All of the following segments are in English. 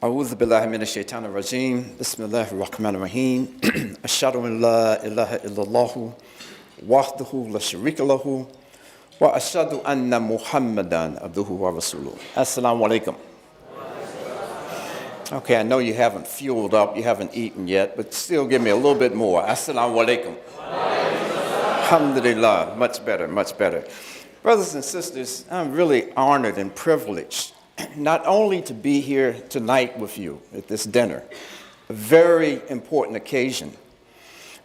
أعوذ بالله من الشيطان الرجيم بسم الله الرحمن الرحيم أشهد أن لا إله إلا الله وحده لا شريك له وأشهد أن محمدا عبده ورسوله. Assalamu alaikum. Okay, I know you haven't fueled up, you haven't eaten yet, but still give me a little bit more. Assalamu alaikum. Alhamdulillah, much better, much better. Brothers and sisters, I'm really honored and privileged not only to be here tonight with you at this dinner, a very important occasion,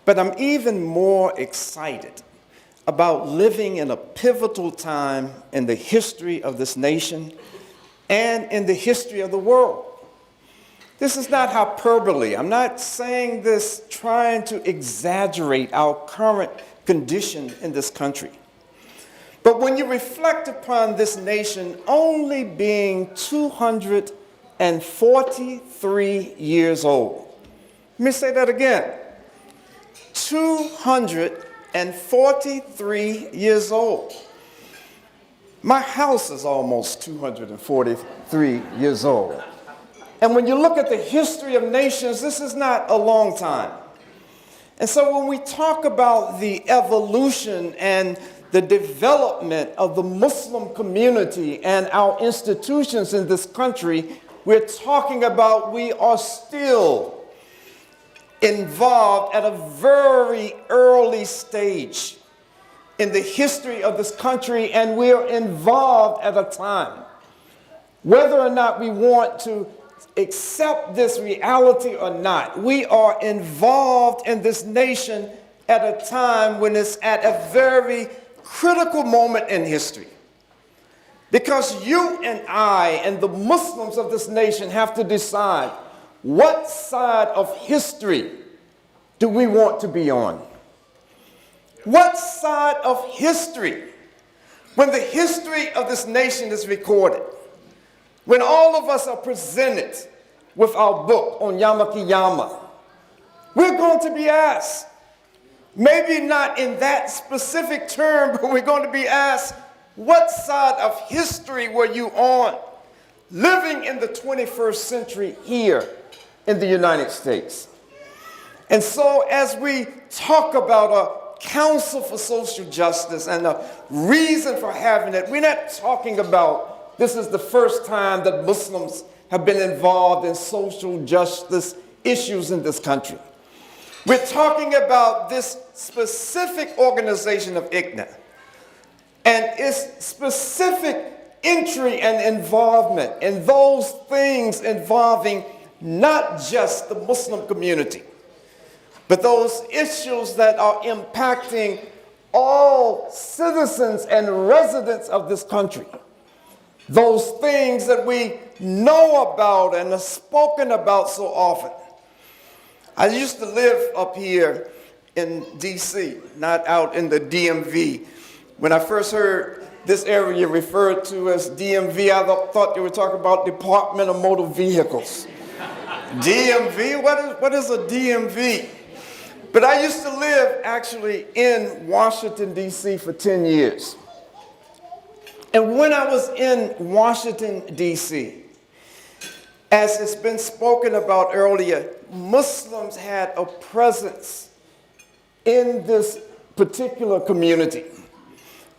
but I'm even more excited about living in a pivotal time in the history of this nation and in the history of the world. This is not hyperbole. I'm not saying this trying to exaggerate our current condition in this country. But when you reflect upon this nation only being 243 years old, let me say that again, 243 years old. My house is almost 243 years old. And when you look at the history of nations, this is not a long time. And so when we talk about the evolution and the development of the Muslim community and our institutions in this country, we're talking about we are still involved at a very early stage in the history of this country, and we're involved at a time, whether or not we want to accept this reality or not, we are involved in this nation at a time when it's at a very critical moment in history. Because you and I and the Muslims of this nation have to decide what side of history do we want to be on? What side of history, when the history of this nation is recorded, when all of us are presented with our book on Yawm al-Qiyamah, we're going to be asked, maybe not in that specific term, but we're going to be asked, what side of history were you on living in the 21st century here in the United States? And so as we talk about a Council for Social Justice and the reason for having it, we're not talking about this is the first time that Muslims have been involved in social justice issues in this country. We're talking about this specific organization of ICNA and its specific entry and involvement in those things involving not just the Muslim community, but those issues that are impacting all citizens and residents of this country. Those things that we know about and are spoken about so often. I used to live up here in D.C., not out in the DMV. When I first heard this area referred to as DMV, I thought they were talking about Department of Motor Vehicles. DMV? What is a DMV? But I used to live actually in Washington, D.C. for 10 years. And when I was in Washington, D.C., as it's been spoken about earlier, Muslims had a presence in this particular community.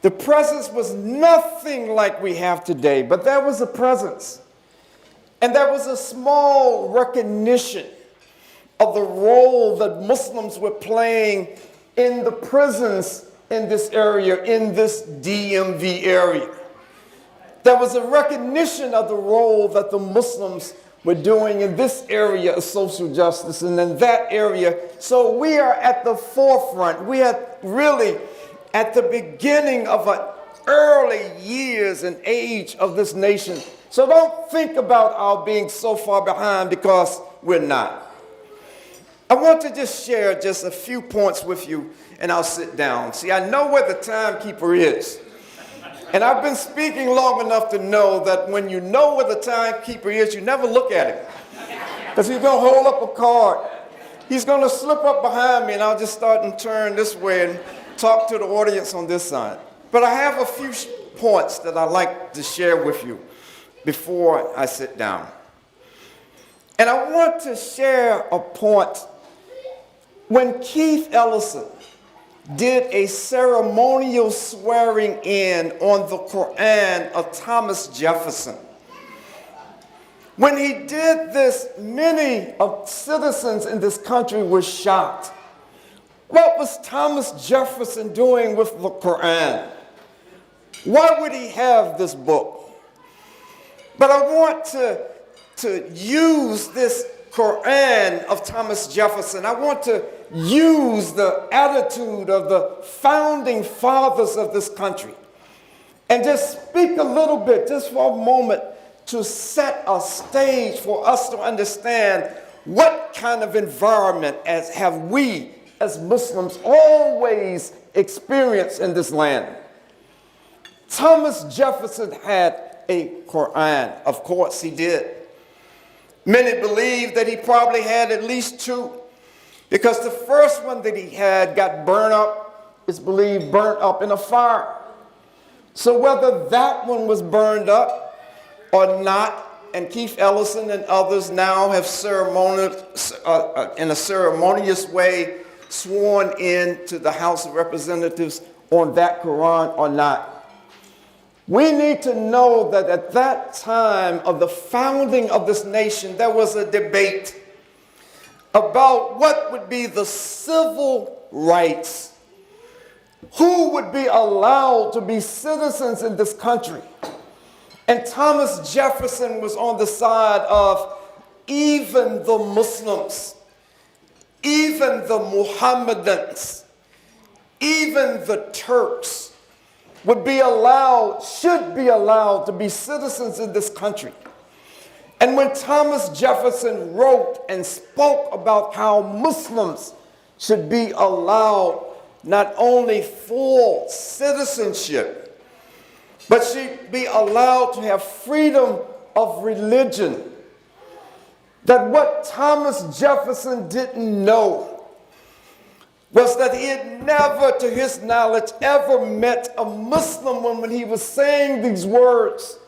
The presence was nothing like we have today, but there was a presence. And there was a small recognition of the role that Muslims were playing in the prisons in this area, in this DMV area. There was a recognition of the role that the Muslims were doing in this area of social justice and in that area. So we are at the forefront. We are really at the beginning of an early years and age of this nation. So don't think about our being so far behind, because we're not. I want to just share just a few points with you, and I'll sit down. See, I know where the timekeeper is. And I've been speaking long enough to know that when you know where the timekeeper is, you never look at him. Because he's going to hold up a card. He's going to slip up behind me, and I'll just start and turn this way and talk to the audience on this side. But I have a few points that I'd like to share with you before I sit down. And I want to share a point. When Keith Ellison did a ceremonial swearing in on the Qur'an of Thomas Jefferson, when he did this, many of citizens in this country were shocked. What was Thomas Jefferson doing with the Qur'an? Why would he have this book? But I want to use this Qur'an of Thomas Jefferson. I want to use the attitude of the founding fathers of this country and just speak a little bit, just for a moment, to set a stage for us to understand what kind of environment have we as Muslims always experienced in this land. Thomas Jefferson had a Qur'an. Of course he did. Many believe that he probably had at least two, because the first one that he had got burned up, it's believed burnt up in a fire. So whether that one was burned up or not, and Keith Ellison and others now have in a ceremonious way sworn in to the House of Representatives on that Quran or not. We need to know that at that time of the founding of this nation, there was a debate about what would be the civil rights. Who would be allowed to be citizens in this country? And Thomas Jefferson was on the side of even the Muslims, even the Mohammedans, even the Turks would be allowed, should be allowed to be citizens in this country. And when Thomas Jefferson wrote and spoke about how Muslims should be allowed not only full citizenship, but should be allowed to have freedom of religion, that what Thomas Jefferson didn't know was that he had never, to his knowledge, ever met a Muslim when he was saying these words.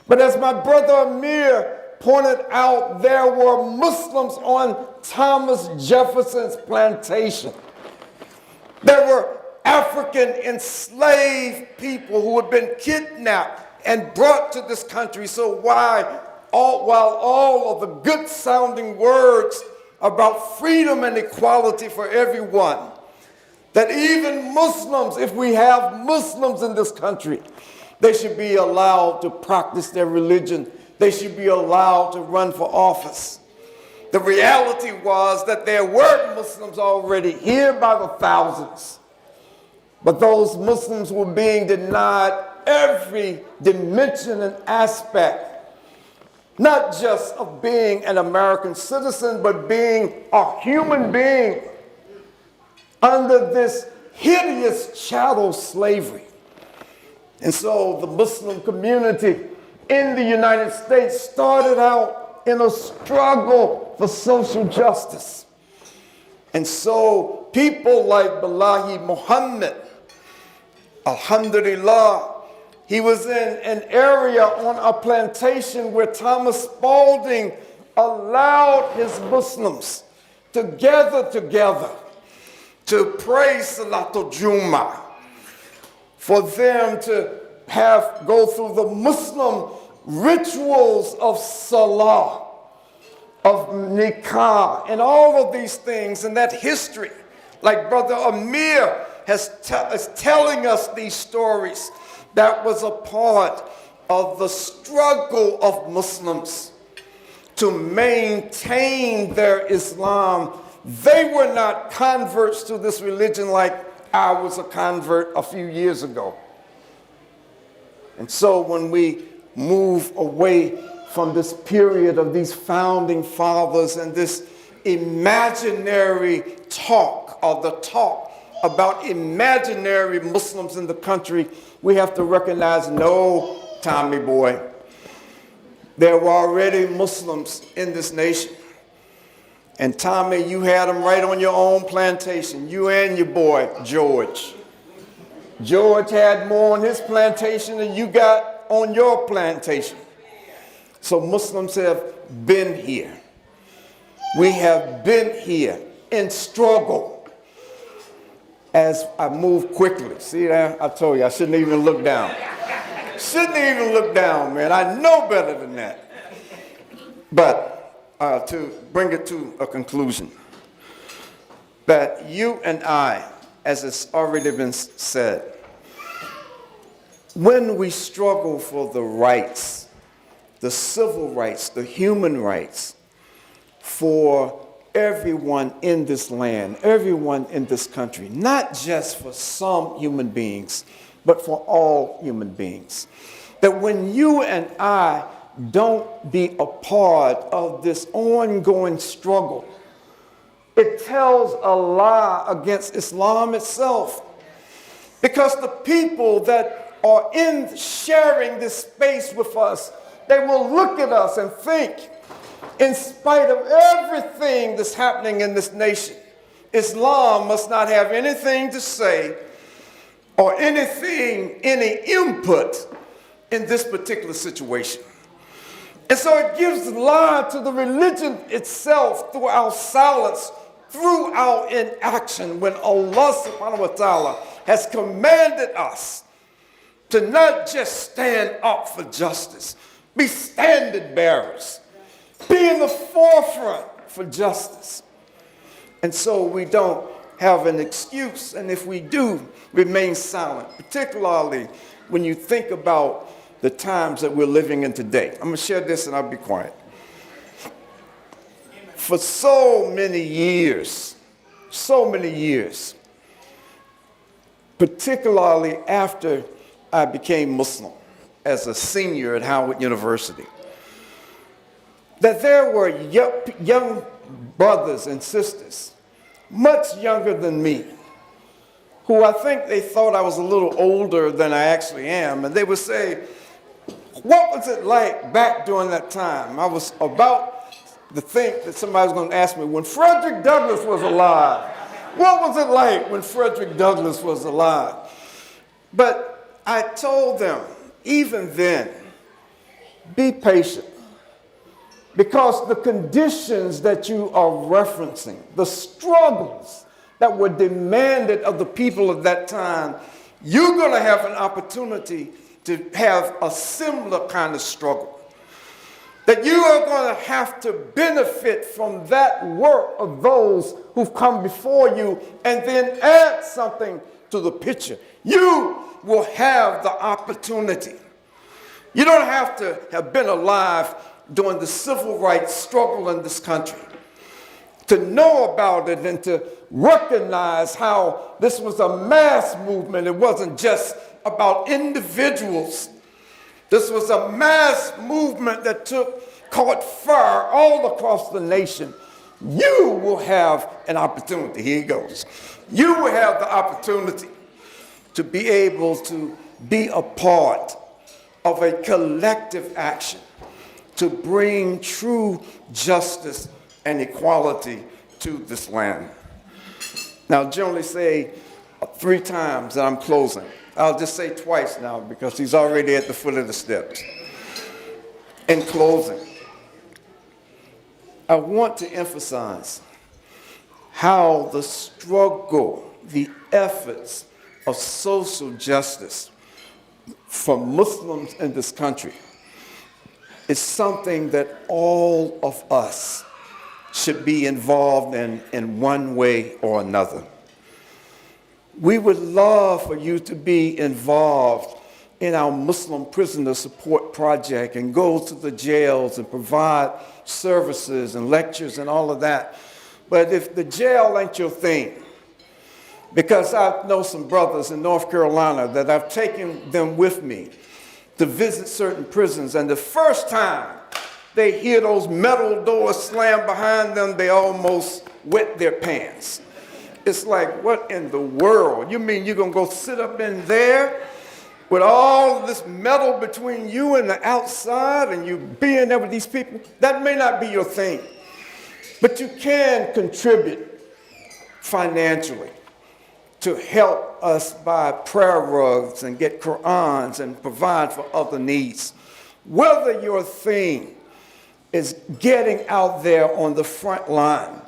But as my brother Amir pointed out, there were Muslims on Thomas Jefferson's plantation. There were African enslaved people who had been kidnapped and brought to this country. So while all of the good sounding words about freedom and equality for everyone, that even Muslims, if we have Muslims in this country, they should be allowed to practice their religion. They should be allowed to run for office. The reality was that there were Muslims already here by the thousands, but those Muslims were being denied every dimension and aspect, not just of being an American citizen, but being a human being under this hideous chattel slavery. And so the Muslim community in the United States started out in a struggle for social justice. And so people like Balahi Muhammad, alhamdulillah, he was in an area on a plantation where Thomas Spalding allowed his Muslims to gather together to pray Salatul Jummah, for them to go through the Muslim rituals of Salah, of Nikah, and all of these things, and that history, like Brother Amir is telling us these stories. That was a part of the struggle of Muslims to maintain their Islam. They were not converts to this religion like I was a convert a few years ago. And so when we move away from this period of these founding fathers and this imaginary talk, or the talk about imaginary Muslims in the country, we have to recognize, no, Tommy boy, there were already Muslims in this nation. And Tommy, you had them right on your own plantation, you and your boy, George. George had more on his plantation than you got on your plantation. So Muslims have been here. We have been here in struggle. As I move quickly, see that? I told you I shouldn't even look down. Shouldn't even look down, man. I know better than that. But to bring it to a conclusion, that you and I, as it's already been said, when we struggle for the rights, the civil rights, the human rights for everyone in this land, everyone in this country, not just for some human beings, but for all human beings. That when you and I don't be a part of this ongoing struggle, it tells a lie against Islam itself. Because the people that are in sharing this space with us, they will look at us and think, in spite of everything that's happening in this nation, Islam must not have anything to say or any input in this particular situation. And so it gives lie to the religion itself through our silence, through our inaction, when Allah subhanahu wa ta'ala has commanded us to not just stand up for justice, be standard bearers, be in the forefront for justice. And so we don't have an excuse, and if we do, remain silent, particularly when you think about the times that we're living in today. I'm going to share this and I'll be quiet. For so many years, particularly after I became Muslim as a senior at Howard University, that there were young brothers and sisters, much younger than me, who I think they thought I was a little older than I actually am, and they would say, what was it like back during that time? I was about to think that somebody was going to ask me, when Frederick Douglass was alive, what was it like when Frederick Douglass was alive? But I told them, even then, be patient. Because the conditions that you are referencing, the struggles that were demanded of the people of that time, you're going to have an opportunity to have a similar kind of struggle. That you are going to have to benefit from that work of those who've come before you and then add something to the picture. You will have the opportunity. You don't have to have been alive during the civil rights struggle in this country to know about it and to recognize how this was a mass movement. It wasn't just about individuals. This was a mass movement that caught fire all across the nation. You will have an opportunity. Here it goes. You will have the opportunity to be able to be a part of a collective action to bring true justice and equality to this land. Now, I generally say 3 times that I'm closing. I'll just say twice now because he's already at the foot of the steps. In closing, I want to emphasize how the struggle, the efforts of social justice for Muslims in this country is something that all of us should be involved in one way or another. We would love for you to be involved in our Muslim prisoner support project and go to the jails and provide services and lectures and all of that. But if the jail ain't your thing, because I know some brothers in North Carolina that I've taken them with me to visit certain prisons, and the first time they hear those metal doors slam behind them, they almost wet their pants. It's like, what in the world? You mean you're going to go sit up in there with all of this metal between you and the outside and you being there with these people? That may not be your thing, but you can contribute financially to help us buy prayer rugs and get Qur'ans and provide for other needs. Whether your thing is getting out there on the front line,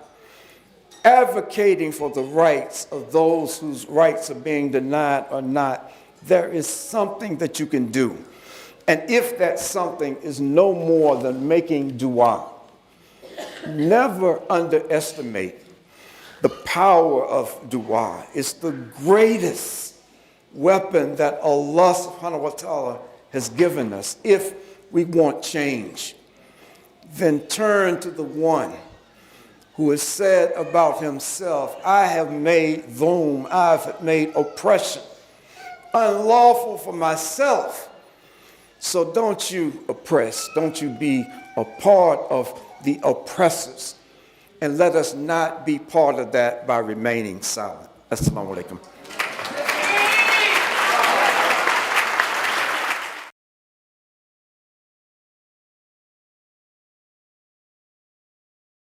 advocating for the rights of those whose rights are being denied or not, there is something that you can do. And if that something is no more than making dua, never underestimate the power of dua. It's the greatest weapon that Allah subhanahu wa ta'ala has given us. If we want change, then turn to the one who has said about himself, I have made dhulm, I have made oppression unlawful for myself. So don't you oppress, don't you be a part of the oppressors. And let us not be part of that by remaining silent. Assalamu alaikum.